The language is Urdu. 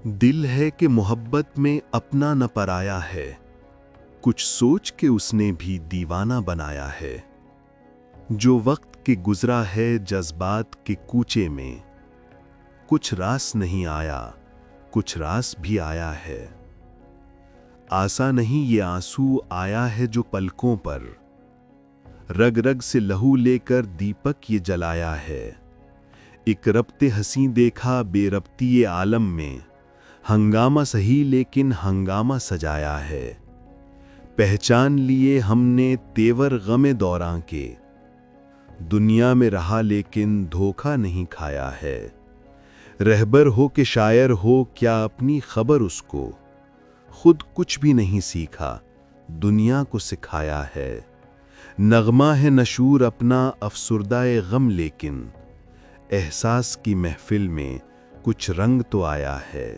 دل ہے کہ محبت میں اپنا نہ پرایا ہے، کچھ سوچ کے اس نے بھی دیوانہ بنایا ہے۔ جو وقت کے گزرا ہے جذبات کے کوچے میں، کچھ راس نہیں آیا، کچھ راس بھی آیا ہے۔ آسا نہیں یہ آنسو آیا ہے جو پلکوں پر، رگ رگ سے لہو لے کر دیپک یہ جلایا ہے۔ ایک ربط ہنسی دیکھا بے ربطی عالم میں، ہنگامہ سہی لیکن ہنگامہ سجایا ہے۔ پہچان لیے ہم نے تیور غم دوراں کے، دنیا میں رہا لیکن دھوکہ نہیں کھایا ہے۔ رہبر ہو کہ شاعر ہو کیا اپنی خبر اس کو، خود کچھ بھی نہیں سیکھا دنیا کو سکھایا ہے۔ نغمہ ہے نشور اپنا افسردہ غم لیکن، احساس کی محفل میں کچھ رنگ تو آیا ہے۔